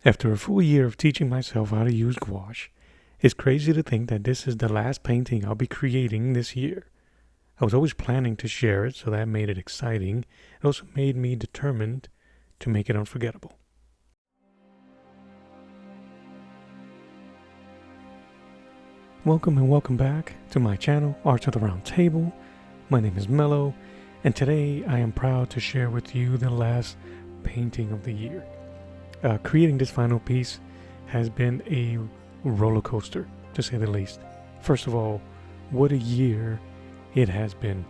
After a full year of teaching myself how to use gouache, it's crazy to think that this is the last painting I'll be creating this year. I was always planning to share it, so that made it exciting. It also made me determined to make it unforgettable. Welcome and welcome back to my channel, Arts of the Round Table. My name is Mello, and today I am proud to share with you the last painting of the year. Creating this final piece has been a roller coaster, to say the least. First of all, what a year it has been.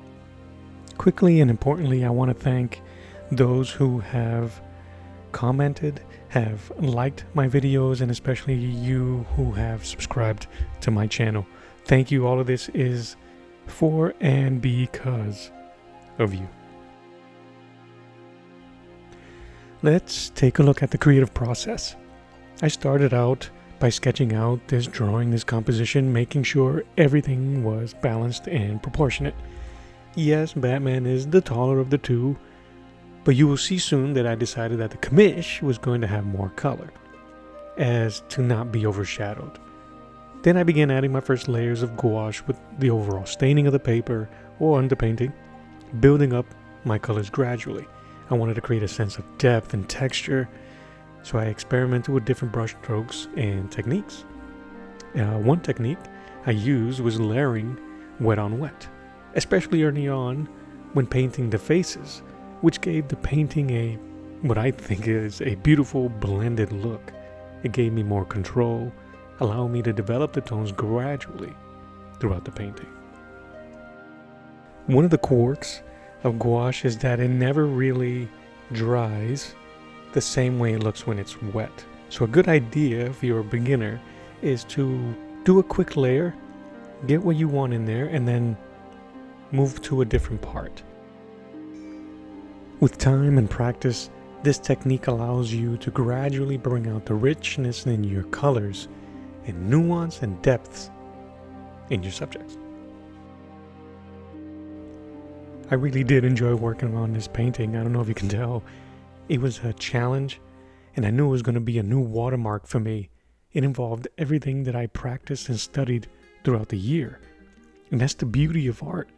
Quickly and importantly, I want to thank those who have commented, have liked my videos, and especially you who have subscribed to my channel. Thank you. All of this is for and because of you. Let's take a look at the creative process. I started out by sketching out this drawing, this composition, making sure everything was balanced and proportionate. Yes, Batman is the taller of the two, but you will see soon that I decided that the commish was going to have more color, as to not be overshadowed. Then I began adding my first layers of gouache with the overall staining of the paper or underpainting, building up my colors gradually. I wanted to create a sense of depth and texture, so I experimented with different brush strokes and techniques. One technique I used was layering wet on wet, especially early on when painting the faces, which gave the painting what I think is a beautiful blended look. It gave me more control, allowing me to develop the tones gradually throughout the painting. One of the quirks of gouache is that it never really dries the same way it looks when it's wet. So a good idea if you're a beginner is to do a quick layer, get what you want in there, and then move to a different part. With time and practice, this technique allows you to gradually bring out the richness in your colors and nuance and depths in your subjects. I really did enjoy working on this painting. I don't know if you can tell. It was a challenge, and I knew it was going to be a new watermark for me. It involved everything that I practiced and studied throughout the year. And that's the beauty of art.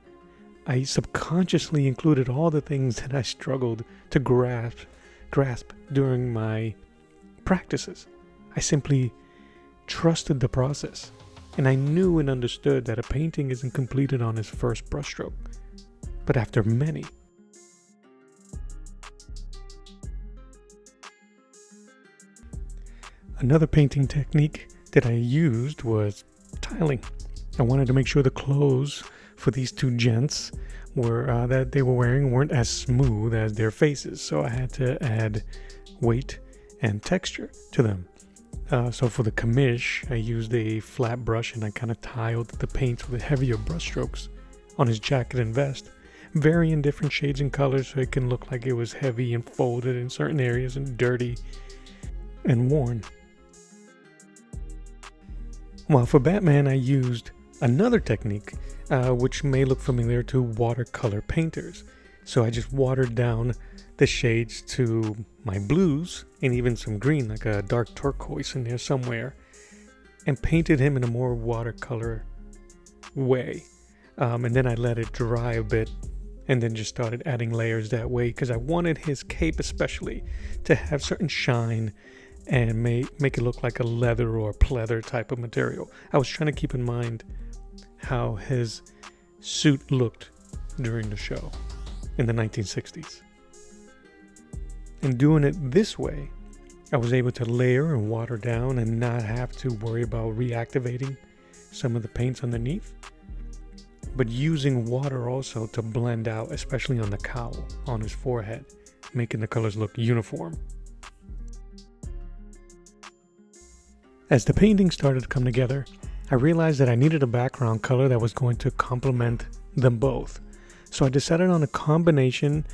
I subconsciously included all the things that I struggled to grasp during my practices. I simply trusted the process, and I knew and understood that a painting isn't completed on its first brushstroke, but after many. Another painting technique that I used was tiling. I wanted to make sure the clothes for these two gents that they were wearing weren't as smooth as their faces, so I had to add weight and texture to them. So for the commish, I used a flat brush and I kind of tiled the paint with heavier brush strokes on his jacket and vest, varying different shades and colors so it can look like it was heavy and folded in certain areas and dirty and worn. While for Batman, I used another technique, which may look familiar to watercolor painters. So I just watered down the shades to my blues and even some green, like a dark turquoise in there somewhere, and painted him in a more watercolor way. And then I let it dry a bit and then just started adding layers that way because I wanted his cape especially to have certain shine and make it look like a leather or pleather type of material. I was trying to keep in mind how his suit looked during the show in the 1960s. And doing it this way, I was able to layer and water down and not have to worry about reactivating some of the paints underneath, but using water also to blend out, especially on the cowl on his forehead, making the colors look uniform. As the painting started to come together, I realized that I needed a background color that was going to complement them both. So I decided on a combination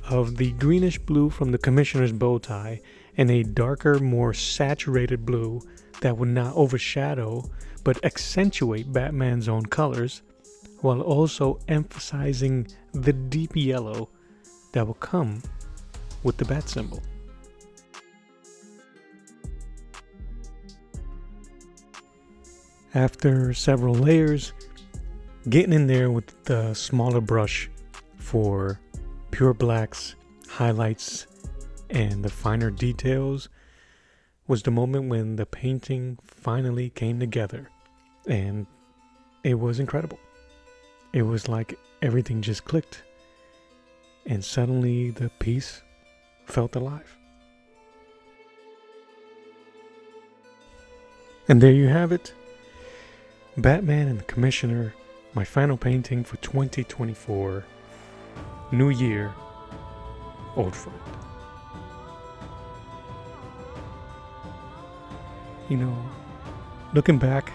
of the greenish blue from the commissioner's bow tie and a darker, more saturated blue that would not overshadow but accentuate Batman's own colors, while also emphasizing the deep yellow that will come with the bat symbol. After several layers, getting in there with the smaller brush for pure blacks, highlights, and the finer details was the moment when the painting finally came together, and it was incredible. It was like everything just clicked, and suddenly the piece felt alive. And there you have it, Batman and the Commissioner, my final painting for 2024. New year, old friend. You know, looking back,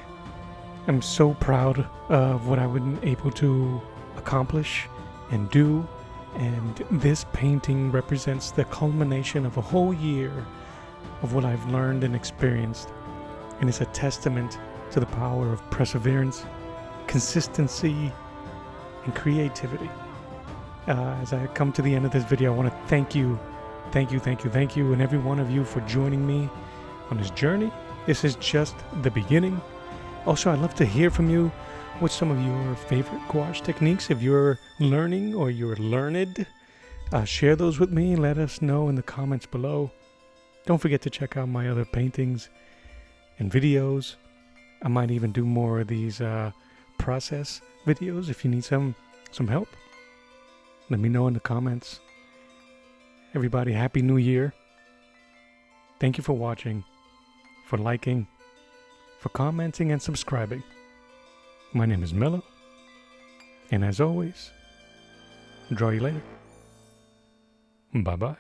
I'm so proud of what I've been able to accomplish and do, and this painting represents the culmination of a whole year of what I've learned and experienced, and it's a testament to the power of perseverance, consistency, and creativity. As I come to the end of this video, I want to thank you, and every one of you for joining me on this journey. This is just the beginning. Also, I'd love to hear from you. What's some of your favorite gouache techniques? If you're learning or you're learned, share those with me and let us know in the comments below. Don't forget to check out my other paintings and videos. I might even do more of these process videos if you need some help. Let me know in the comments. Everybody, Happy New Year. Thank you for watching, for liking, for commenting and subscribing. My name is Mello, and as always, draw you later. Bye-bye.